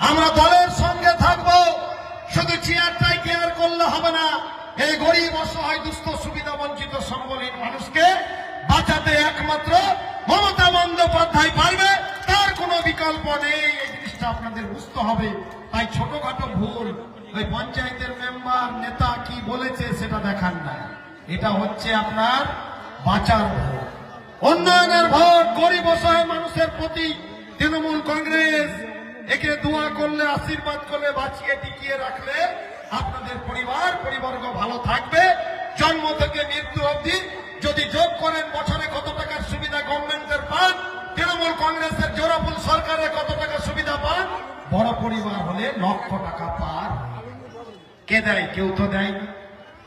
আমরা দলের সঙ্গে থাকবো। শুধু চেয়ারটাই কেয়ার করলে হবে না। এই গরিব অসহায় দুস্থ সুবিধা বঞ্চিত সম্বলীন মানুষকে বাঁচাতে একমাত্র মমতা বন্দ্যোপাধ্যায় পারবে, তার কোনো বিকল্প নেই। এই জিনিসটা আপনাদের বুঝতে হবে। তাই ছোটখাটো ভুল ওই পঞ্চায়েতের মেম্বার নেতা কি বলেছে সেটা দেখান না। এটা হচ্ছে আপনার বাঁচার ভোট, উন্নয়নের ভোট, গরিব অসহায় মানুষের প্রতি তৃণমূল কংগ্রেস একে দোয়া করলে, আশীর্বাদ করলে, বাঁচিয়ে টিকিয়ে রাখলে আপনাদের পরিবর্গ ভালো থাকবে। জন্ম থেকে মৃত্যু অবধি যদি যোগ করেন বছরে কত টাকার সুবিধা গভর্নমেন্টের পান, তৃণমূল কংগ্রেসের জোড়াফুল সরকারের কত টাকা সুবিধা পান, বড় পরিবার হলে লক্ষ টাকা পার। কে দেয়? কেউ তো দেয়নি।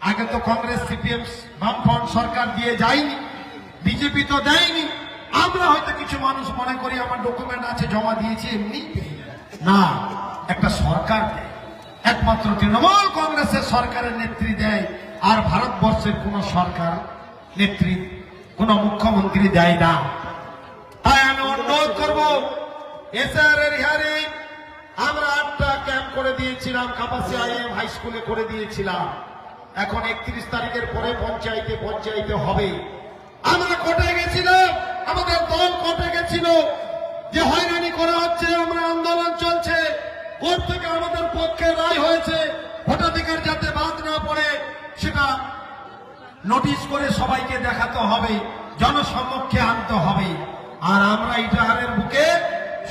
আগে তো কংগ্রেস সিপিএম বামফ্রন্ট সরকার দিয়ে যায়নি, বিজেপি তো দেয়নি। আমরা হয়তো কিছু মানুষ মনে করি আমার ডকুমেন্ট আছে জমা দিয়েছি এমনি পেয়ে যায় না, একটা সরকার দেয়। একমাত্র তৃণমূল কংগ্রেসের সরকারের নেত্রী দেয়, আর ভারতবর্ষের কোন সরকার নেত্রী, কোন মুখ্যমন্ত্রী দেয় না। তাই আমি অনুরোধ করব, এসআর এর হিয়ারিং আমরা 8টা ক্যাম্প করে দিয়েছিলাম, কাপাসিয়া আইএম হাই স্কুলে করে দিয়েছিলাম। এখন 31 তারিখের পরে পঞ্চায়েতে হবে। আমরা কোর্টে গেছিলাম, আমাদের দল কোর্টে গেছিল যে হয়রানি করা হচ্ছে, আমরা আন্দোলন চলছে। কোর্ট থেকে আমাদের পক্ষে রায় হয়েছে, ভোটাধিকার যাতে বাদ না পড়ে সেটা নোটিশ করে সবাইকে দেখাতে হবে, জনসমক্ষে আনতে হবে। আর আমরা ইটাহারের বুকে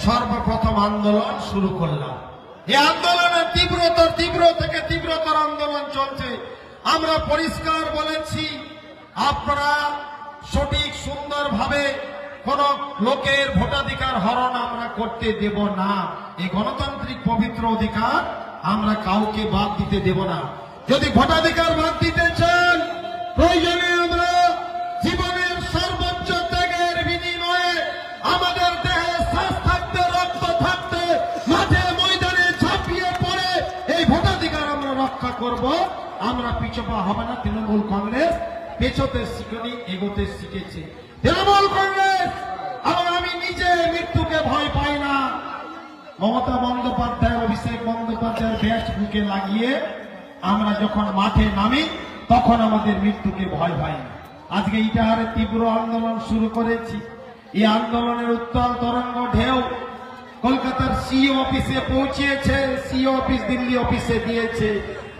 সর্বপ্রথম আন্দোলন শুরু করলাম। এই আন্দোলনের তীব্র থেকে তীব্রতর আন্দোলন চলছে। আমরা পরিষ্কার বলেছি, আপনারা সঠিক সুন্দরভাবে কোন লোকের ভোটাধিকার হরণ আমরা করতে দেব না। এই গণতান্ত্রিক পবিত্র অধিকার আমরা কাউকে বাদ দিতে দেব না। যদি ভোটাধিকার বাদ দিতে চান, প্রয়োজনে আমরা জীবনের সর্বোচ্চ ত্যাগের বিনিময়ে আমাদের দেহে শ্বাস থাকতে, রক্ত থাকতে, মাঠে ময়দানে ঝাঁপিয়ে পড়ে এই ভোটাধিকার আমরা রক্ষা করব। আমরা পিছপা হবে না। তৃণমূল কংগ্রেস পেছতে শিখেনি, এগোতে শিখেছে। তৃণমূল কংগ্রেস আর আমি নিজে মৃত্যুকে ভয় পাই না। মমতা বন্দ্যোপাধ্যায়, অভিষেক বন্দ্যোপাধ্যায়ের ব্যাস বুকে লাগিয়ে আমরা যখন মাঠে নামি তখন আমাদের মৃত্যুকে ভয় পাই না। আজকে ইটাহারে তীব্র আন্দোলন শুরু করেছি। এই আন্দোলনের উত্তাল তরঙ্গ ঢেউ কলকাতার সিইও অফিসে পৌঁছেছে, সিইও অফিস দিল্লি অফিসে দিয়েছে।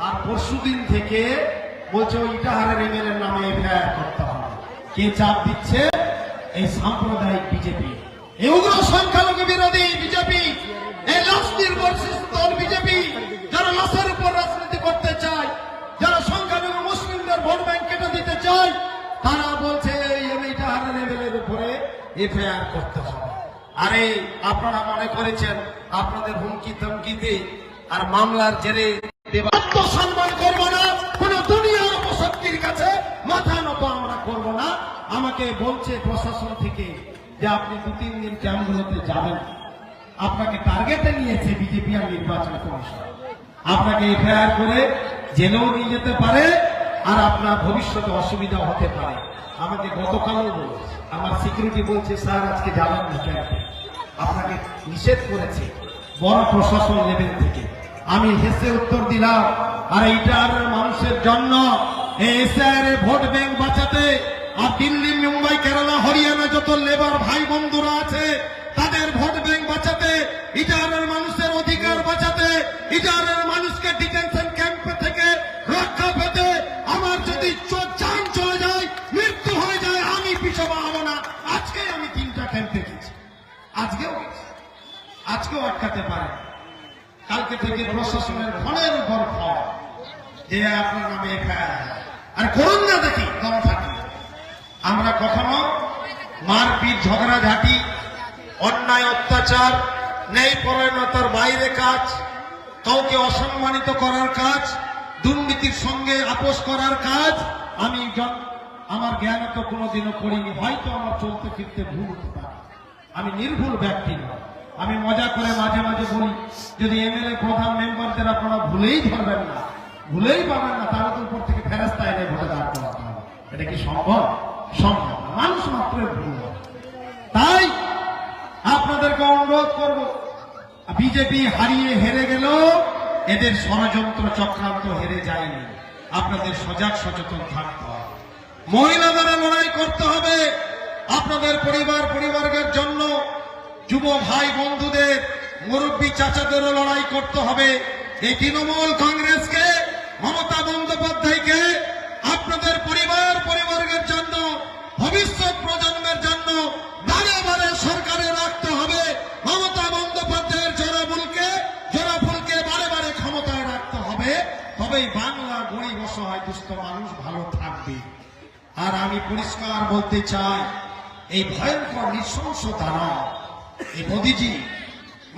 আর পরশুদিন থেকে বলছে ওই ইটাহারের এমএলএর নামে এফআইআর করতে হবে। কে চাপ দিচ্ছে? এই সাম্প্রদায়িক বিজেপি, এই উগ্র সংখ্যালঘু বিরোধী বিজেপি, এই লাশ নির্ভরশীল দল বিজেপি, যারা লাশের উপর রাজনীতি করতে চায়, যারা সংখ্যালঘু মুসলিমদের ভোট ব্যাংক কেটে দিতে চায়, তারা বলছে এই ইটাহারের এমএলএর উপরে এফআইআর করতে হবে। আরে আপনারা মনে করেছেন আপনাদের হুমকি ধমকিতে আর মামলার জেরে আত্মসম্মান করব না, কোন দুনিয়ার অপশক্তির কাছে মাথা নত আমরা করব না। আমাকে বলছে প্রশাসন থেকে যে আপনি 2-3 দিন ক্যাম্পগুলোতে যাবেন, আপনাকে টার্গেটে নিয়েছে বিজেপি আর নির্বাচন কমিশন, আপনাকে এফআইআর করে জেলেও নিয়ে যেতে পারে, আর আপনার ভবিষ্যতে অসুবিধা হতে পারে। আমাকে গতকালও বলেছে, আমার সিকিউরিটি বলছে স্যার আজকে যাবেন না ক্যাম্পে, আপনাকে নিষেধ করেছে বড় প্রশাসন লেভেল থেকে। আমি হেসে উত্তর দিলাম, আর ইটাহারের মানুষের জন্য এসআইআর ভোট ব্যাংক বাঁচাতে, আর দিল্লি, মুম্বাই, কেরালা, হরিয়ানা যত লেবার ভাই বন্ধুরা আছে তাদের ভোট ব্যাংক বাঁচাতে, ইটাহারের মানুষের অধিকার বাঁচাতে, ইটাহারের মানুষকে ডিটেনশন ক্যাম্প থেকে রক্ষা পেতে, আমার যদি জান চলে যায়, মৃত্যু হয়ে যায়, আমি পিছপা হব না। আজকে আমি 3টা ক্যাম্পে গেছি, আজকেও আটকাতে পারে। কালকে থেকে প্রশাসনের ফোনের উপর ফোন যে আপনার নামে এফআইআর, আর করুন না দেখি দম থাকি। আমরা কখনো মারপিট, ঝগড়াঝাটি, অন্যায় অত্যাচার, ন্যায় পরায়ণতার বাইরে কাজ, কাউকে অসম্মানিত করার কাজ, দুর্নীতির সঙ্গে আপোষ করার কাজ আমি আমার জ্ঞানে তো কোনোদিনও করিনি। হয়তো আমার চলতে ফিরতে ভুল হতে পারে, আমি নির্ভুল ব্যক্তি নয়। আমি মজা করে মাঝে মাঝে বলি, যদি এমএলএ প্রধান মেম্বারদের আপনারা ভুলেই ধরবেন না, ভুলেই পাবেন না, তাহলে তো উপর থেকে ফেরেস্তা এনে ভোটে দাঁড় করাতে হবে। এটা কি সম্ভব? সম্ভব। মানুষ মাত্র ভুল। তাই আপনাদেরকে অনুরোধ করব, বিজেপি হারিয়ে হেরে গেল, এদের ষড়যন্ত্র চক্রান্ত হেরে যায়নি। আপনাদের সজাগ সচেতন থাকতে হবে, মহিলাদের লড়াই করতে হবে, আপনাদের পরিবারের জন্য, যুব ভাই বন্ধুদের, মুরব্বী চাচাদেরও লড়াই করতে হবে। এই তৃণমূল কংগ্রেসকে, মমতা বন্দ্যোপাধ্যায়কে আপনাদের পরিবারের জন্য, ভবিষ্যৎ প্রজন্মের জন্য বারে বারে সরকারে রাখতে হবে। মমতা বন্দ্যোপাধ্যায়ের জোড়া ফুলকে বারে বারে ক্ষমতায় রাখতে হবে, তবেই বাংলা গরিব অসহায় দুস্থ মানুষ ভালো থাকবে। আর আমি পরিষ্কার বলতে চাই, এই ভয়ঙ্কর নৃশংস দানব এই মোদিজি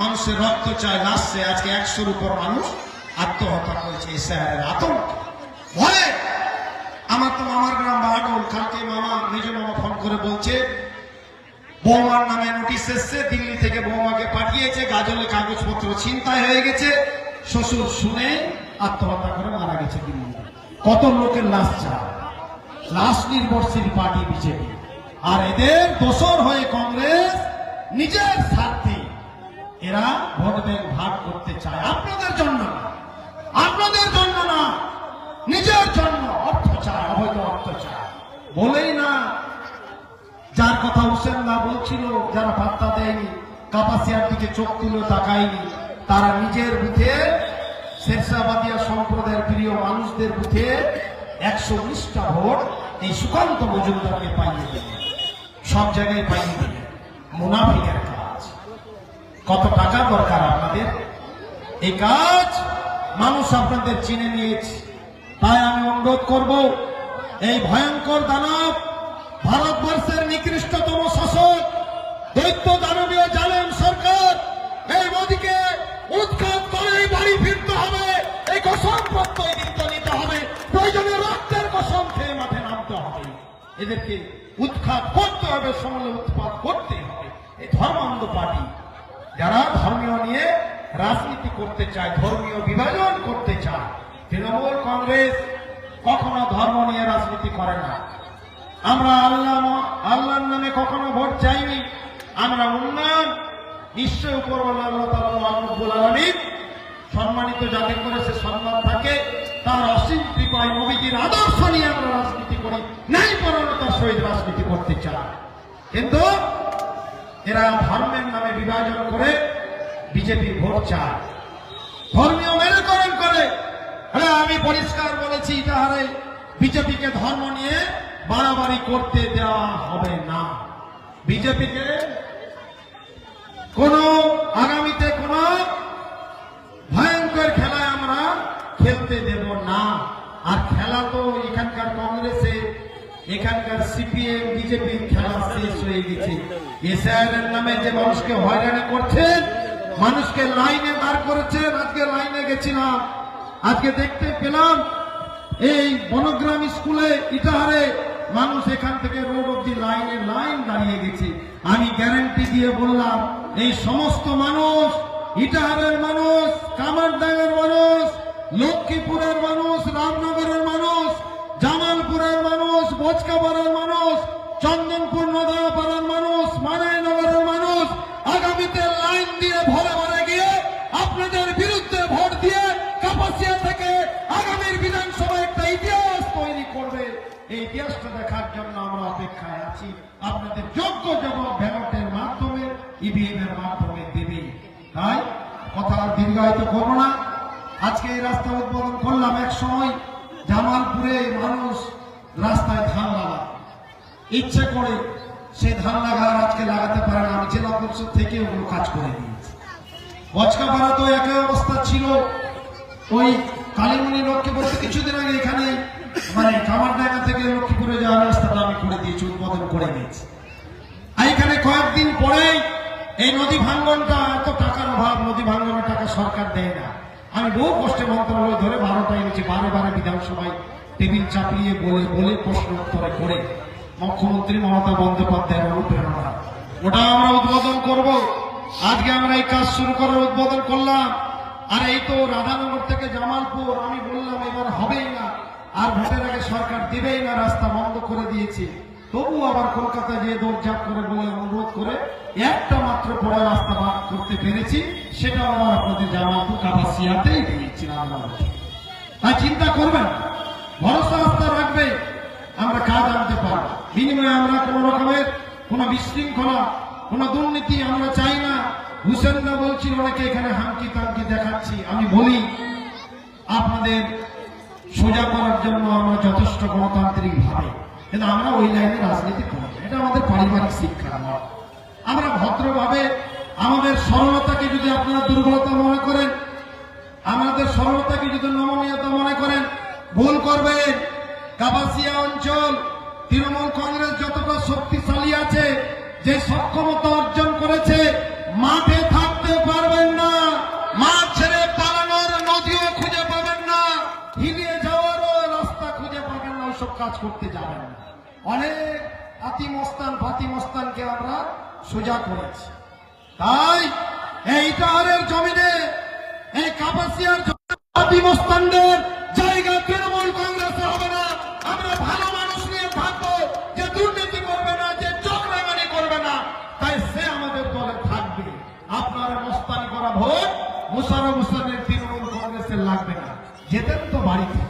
মানুষের রক্ত চায়, নাচছে। আজকে 100-র উপর মানুষ আত্মহত্যা করেছে এই শহরের আতঙ্ক ভয়ে। আমার তো মামার গ্রাম বাহাডোল, কালকে মেজ মামা ফোন করে বলছে বৌমার নামে নোটিশ এসছে, দিল্লি থেকে বৌমাকে পাঠিয়েছে, গাজলে কাগজপত্র ছিনতাই হয়ে গেছে। শ্বশুর শুনে আত্মহত্যা করে মারা গেছে দিল্লি। কত লোকের লাশ চায়, লাশ নির্ভরশীল পার্টি বিজেপি। আর এদের দোসর হয়ে কংগ্রেস নিজের স্বার্থে এরা ভোট ব্যাংক ভাগ করতে চায়। আপনাদের জন্য না, নিজের জন্য অর্থ চায়, অবৈধ অর্থ চায়। বলেই না, যার কথা হোসেন না বলছিল, যারা পাত্তা দেয়নি, কাপাসিয়ার দিকে চোখ তুলে তাকায়নি, তারা নিজের বুথে শেরশাবাদিয়া সম্প্রদায়ের প্রিয় মানুষদের বুথে 119টা ভোট এই সুকান্ত মজুমদারকে পাইয়ে দেবে, সব জায়গায় পাইয়ে দেবে। মুনাফিকের কাজ। কত টাকা দরকার আপনাদের? এই কাজ মানুষ আপনাদের চিনে নিয়েছে। তাই আমি অনুরোধ করব, এই ভয়ঙ্কর দানব, ভারতবর্ষের নিকৃষ্টতম শাসক, দৈত্য দানবীয় জালেম সরকার, এই মোদিকে উৎখাত করেই বাড়ি ফিরতে হবে। এই কসম প্রত্যয় নিতে হবে, প্রয়োজনে রক্তের কসম খেয়ে মাঠে নামতে হবে। এদেরকে উৎখাত করতে হবে, সমূলে উৎপাত করতে হবে। এই ধর্মান্ধ পার্টি যারা ধর্মীয় নিয়ে রাজনীতি করতে চায়, ধর্মীয় বিভাজন করতে চায়, তৃণমূল কংগ্রেস কখনো ধর্ম নিয়ে রাজনীতি করে না। আমরা আল্লাহর নামে কখনো ভোট চাইনি। আমরা উন্নয়ন, নিশ্চয় উপরওয়ালা আল্লাহ তাআলা রব্বুল আলামিন সম্মানিত যাতে করে সে সম্মান থাকে, তার অসীম কৃপায় নবীজির আদর্শ নিয়ে আমরা রাজনীতি করি, নাই পরণতার সহিত রাজনীতি করতে চাই। কিন্তু এরা ধর্মের নামে বিভাজন করে বিজেপির ভোট চায়, ধর্মীয় মেরুকরণ করে। আমি পরিষ্কার বলেছি, তাহলে বিজেপিকে ধর্ম নিয়ে বাড়াবাড়ি করতে দেওয়া হবে না। বিজেপিকে আগামীতে কোন ভয়ঙ্কর খেলায় আমরা খেলতে দেব না। আর খেলা তো এখানকার কংগ্রেসে, এখানকার সিপিএম বিজেপির খেলা শেষ হয়ে গেছে। এসআইআর নামে যে মানুষকে হয়রানি করছেন, মানুষকে লাইনে দাঁড় করেছেন। আজকে লাইনে গেছিলাম, আজকে দেখতে পেলাম এই বনগ্রাম স্কুলে ইটাহারে মানুষ এখান থেকে রোড অব্দি লাইন দাঁড়িয়ে গেছে। আমি গ্যারান্টি দিয়ে বললাম, এই সমস্ত মানুষ, ইটাহারের মানুষ, কামারডাঙ্গার মানুষ, লক্ষ্মীপুরের মানুষ, রামনগরের মানুষ, জামালপুরের মানুষ, বোচকাপাড়ার মানুষ, চন্দনপুর নদাপাড়ার মানুষ, মানাইনগরের মানুষ আগামীতে লাইন দিয়ে ভরে ভরে গিয়ে আপনাদের বিরুদ্ধে ভোট দিয়ে কাপাসিয়া থেকে আগামীর বিধানসভায় একটা ইতিহাস তৈরি করবে। এই ইতিহাসটা দেখার জন্য আমরা অপেক্ষায় আছি। আপনাদের যোগ্য জবাব ব্যালটের মাধ্যমে, ইভিএম এর মাধ্যমে দেবে। তাই কথা দীর্ঘায়িত করবো না। আজকে এই রাস্তা উদ্বোধন করলাম। এক সময় জামালপুরে মানুষ রাস্তায় ধান লাগা, ইচ্ছে করে সে ধান লাগা আজকে লাগাতে পারে না। আমি জেলা পরিষদ থেকে ওগুলো কাজ করে দিয়েছি। বচকাপাড়া তো একই অবস্থা ছিল। ওই কালীমণি লক্ষ্মীপুর কিছুদিন আগে এখানে কামারডাঙ্গা থেকে লক্ষ্মীপুরে যাওয়ার রাস্তাটা আমি করে দিয়েছি, উদ্বোধন করে দিয়েছি। এখানে কয়েকদিন পরেই এই নদী ভাঙ্গনটা, এত টাকার অভাব, নদী ভাঙ্গনের টাকা সরকার দেয় না। আমি বহু কষ্টে মন্ত্রণালয় ধরে 12টা এনেছি, 12 বিধানসভায় টেবিল চাপিয়ে বলে প্রশ্ন উত্তরে করে মুখ্যমন্ত্রী মমতা বন্দ্যোপাধ্যায়ের অনুপ্রেরণা ওটা আমরা উদ্বোধন করব। আজকে আমরা এই কাজ শুরু করার উদ্বোধন করলাম। আর এই তো রাধানগর থেকে জামালপুর, আমি বললাম এবার হবেই না, আর ভোটের আগে সরকার দিবেই না, রাস্তা বন্ধ করে দিয়েছে। তবু আবার কলকাতায় যে দৌড়ঝাঁপ করে বলে অনুরোধ করে একটা মাত্র পড়া রাস্তা বার করতে পেরেছি, সেটা আবার আপনাদের জামালপুর কাপাসিয়াতেই দিয়েছি। তাই চিন্তা করবেন, ভরসা আস্থা রাখবে, আমরা কাজ আনতে পারবো। বিনিময়ে আমরা কোন রকমের কোন বিশৃঙ্খলা, কোন দুর্নীতি আমরা চাই না। হুসেনরা বলছিল অনেকে এখানে হামকি তামকি দেখাচ্ছি, আমি বলি আপনাদের সোজা করার জন্য আমরা যথেষ্ট গণতান্ত্রিক ভাবে, কিন্তু আমরা ওই লাইনে রাজনীতি করি, এটা আমাদের পারিবারিক শিক্ষা নয়। আমরা ভদ্রভাবে আমাদের সরলতাকে যদি আপনারা দুর্বলতা মনে করেন, আমাদের সরলতাকে যদি নমনীয়তা মনে করেন, ভুল করবেন। কাপাসিয়া অঞ্চল তৃণমূল কংগ্রেস যতটা শক্তিশালী আছে, যে সক্ষমতা অর্জন করেছে, মাঠে থাকতে পারবেন না, মাঠ ছেড়ে পালানোর নদীও খুঁজে পাবেন না, হিলিয়ে যাওয়ারও রাস্তা খুঁজে পাবেন না, ওইসব কাজ করতে যাবেন না। অনেক ফাতিমস্তানকে আমরা সোজা করেছি। তাই এই ইটাহারের জমিনে এই কাপাসিয়ার ফাতিমস্তানদের জায়গা তৃণমূল কংগ্রেসে হবে না। আমরা ভালো মানুষ নিয়ে থাকবো, যে দুর্নীতি করবে না, যে চক্রামানি করবে না, তাই সে আমাদের দলে থাকবে। আপনারা মস্তানি করা ভোট মোশাররফ হোসেনের তৃণমূল কংগ্রেসের লাগবে না। যেতেন তো বাড়িতে,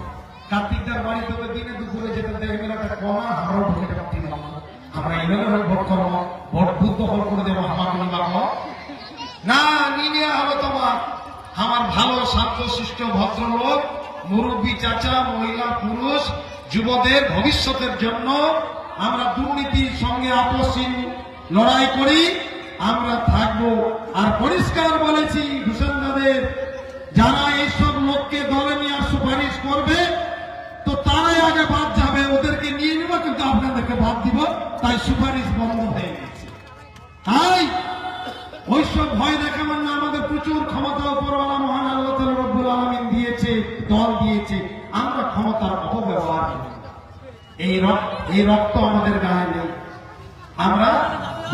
কার্তিকদার বাড়িতে দিনে দুপুরে যেতেন, দেখবেন একটা কমা আমরাও ঢুকে যাচ্ছি, আমরা এমএলএ হয়ে ভোট করবো, ভোট বুদ্ধ হল করে দেবো, আমার কোনো না নিয়ে হবে তোমার। আমার ভালো শান্তশিষ্ট ভদ্রলোক, মুরব্বী চাচা, মহিলা পুরুষ, যুবদের ভবিষ্যতের জন্য আমরা দুর্নীতির সঙ্গে আপসহীন লড়াই করি, আমরা থাকবো। আর পরিষ্কার বলেছি হুসেনদের, যারা এইসব লোককে দলে নিয়ে সুপারিশ করবে, তো তারাই আগে বাদ যাবে, ওদেরকে নিয়ে নেব, কিন্তু আপনাদেরকে বাদ দিব। তাই সুপারিশ বন্ধ হয়ে গেছে। তাই ওইসব ভয় দেখাবেন না। আমাদের প্রচুর ক্ষমতা উপরওয়ালা মহান আল্লাহ তাআলা রব্বুল আলামিন দিয়েছে, দল দিয়েছে, আমরা ক্ষমতার অপব্যবহার করি। এই রক্ত আমাদের গায়ে নেই। আমরা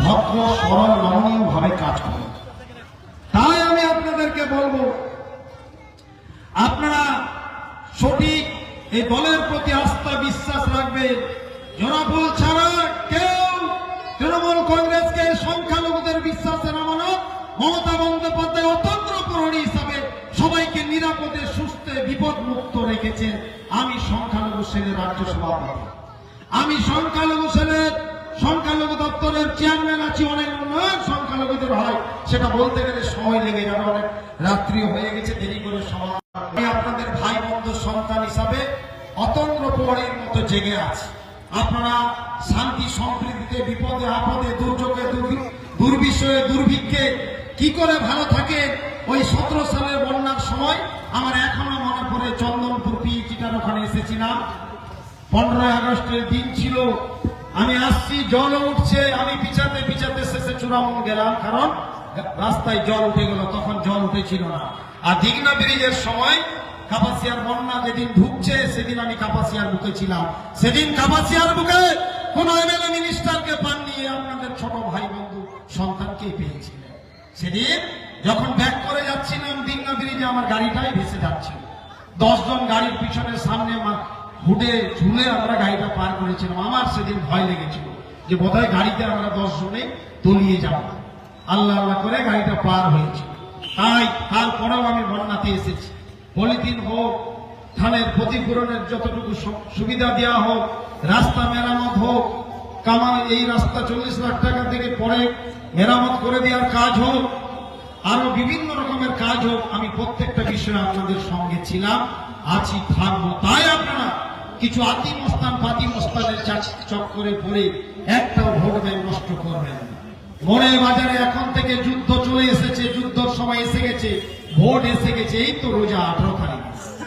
ভদ্র সরল নমনীয় ভাবে কাজ করি। তাই আমি আপনাদেরকে বলবো, আপনারা সঠিক এই দলের প্রতি আস্থা বিশ্বাস রাখবেন। জোড়াফুল ছাড়া কেউ তৃণমূল কংগ্রেসকে সংখ্যালঘুদের বিশ্বাসের আমানত মমতা বন্দ্যোপাধ্যায় অতন্ত্র প্রহরী হিসাবে সবাইকে নিরাপদে সুস্থে বিপদ মুক্ত রেখেছেন। আমি সংখ্যালঘু সেলের রাজ্য সভাপতি, আমি সংখ্যালঘু সেলের সংখ্যালঘু দপ্তরের চেয়ারম্যান আছি। অনেক উন্নয়ন সংখ্যালঘুদের হয়, সেটা বলতে গেলে সময় লেগে যাবে, অনেক রাত্রি হয়ে গেছে, দেরি করে সময়। আমি আপনাদের ভাই বন্ধু সন্তান হিসাবে অতন্ত্র প্রহরীর মতো জেগে আছি। আপনারা শান্তি সম্প্রীতিতে, বিপদে আপদে, দুর্যোগে দুর্বিষয়ে, দুর্ভিক্ষে কি করে ভালো থাকে। ওই 17 সালের বন্যার সময় আমার এখনো মনে পড়ে, চন্দনপুর পিএইচটার ওখানে এসেছিলাম। 15 আগস্টের দিন ছিল, আমি আসছি, জল উঠছে, আমি পিছাতে পিছাতে শেষে চূড়ামন গেলাম, কারণ রাস্তায় জল উঠে গেল, তখন জল উঠেছিল না। আর দিঘনা ব্রিজের সময় কাপাসিয়ার বন্যা যেদিন ঢুকছে, সেদিন আমি কাপাসিয়ার বুকে ছিলাম। সেদিন কাপাসিয়ার বুকে কোন এমএলএ মিনিস্টারকে পাননি, আপনাদের ছোট ভাই বন্ধু সন্তানকে পেয়েছিলেন। সেদিন যখন ব্যাক করে যাচ্ছিলাম দিঘনা ব্রিজে, আমার গাড়িটাই ভেসে যাচ্ছিল। 10 জন গাড়ির পিছনে সামনে হুডে ঝুলে আমরা গাড়িটা পার করেছিলাম। আমার সেদিন ভয় লেগেছিল যে বোধহয় গাড়িতে আমরা 10 জনে তলিয়ে যাব। আল্লাহ আল্লাহ করে গাড়িটা পার হয়েছিল। তাই তারপরেও আমি বন্যাতে এসেছি। পলিথিন হোক, ধানের ক্ষতিপূরণের যতটুকু সুবিধা দেওয়া হোক, রাস্তা মেরামত হোক, এই রাস্তা 40 লাখ টাকা থেকে পরে মেরামত করে দেওয়ার কাজ হোক, আরো বিভিন্ন রকমের কাজ হোক, আমি প্রত্যেকটা বিষয়ে আপনাদের সঙ্গে ছিলাম, আছি, থাকবো। তাই আপনারা কিছু ফাতিমস্তানের চক্করে পড়ে একটাও ভোট ব্যাংক নষ্ট করবেন না। মোড়ে বাজারে এখন থেকে যুদ্ধ চলে এসেছে, যুদ্ধর সময় এসে গেছে, ভোট এসে গেছে। এই তো রোজা 18 তারিখ,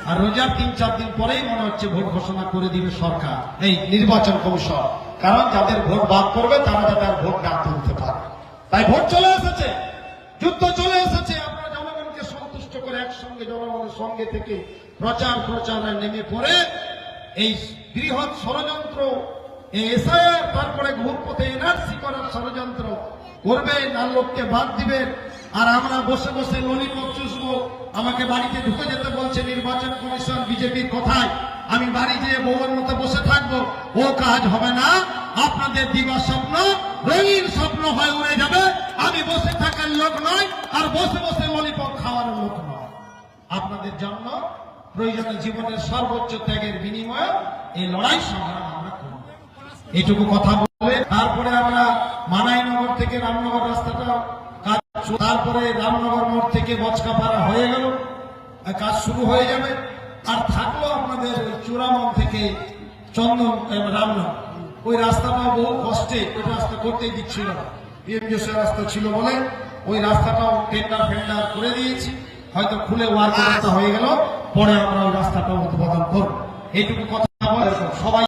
আর রোজার 3-4 দিন পরেই মনে হচ্ছে ভোট ঘোষণা করে দিবে সরকার, এই নির্বাচন কমিশন। কারণ যাদের ভোট বাদ করবে তারা যাতে আর ভোট না তুলতে পারে। তাই ভোট চলে এসেছে, যুদ্ধ চলে এসেছে। আপনারা জনগণকে সন্তুষ্ট করে একসঙ্গে জনগণের সঙ্গে থেকে প্রচারে নেমে পড়ে এই বৃহৎ ষড়যন্ত্র, এসআইআর, তারপরে ঘুরপথে এনআরসি করার ষড়যন্ত্র করবেন, আর লোককে বাদ দিবেন। আর আমরা বসে বসে ললিপপ চুষবো। আমাকে বাড়িতে ঢুকে যেতে বলছে নির্বাচন কমিশন বিজেপির কথায়। আমি বাড়ি যেয়ে বউয়ের মতো বসে থাকবো, ও কাজ হবে না। আপনাদের দিবা স্বপ্ন রঙিন স্বপ্ন হয়ে উড়ে যাবে। আমি বসে থাকার লোক নয়, আর বসে বসে ললিপপ খাওয়ার লোক নয়। আপনাদের জন্য প্রয়োজনে জীবনের সর্বোচ্চ ত্যাগের বিনিময়ে এই লড়াই সংগ্রাম আমরা করব। এইটুকু কথা বলে তারপরে আমরা মানাইনগর থেকে রামনগর রাস্তাটা কাজ, তারপরে রামনগর মোড় থেকে বচকাপাড়া হয়ে গেল, কাজ শুরু হয়ে যাবে। আর থাকলো আপনাদের ওই চূড়ামন থেকে চন্দন রামনগর, ওই রাস্তাটাও বহু কষ্টে ওই রাস্তা করতেই দিচ্ছিল না, পিএমজিএসের রাস্তা ছিল বলে ওই রাস্তাটাও টেন্ডার ফেন্ডার করে দিয়েছি, হয়তো খুলে ওয়ার্ক রাস্তা হয়ে গেল, পরে আমরা ওই রাস্তাটাও উদ্বোধন করব। এইটুকু কথা বলে সবাই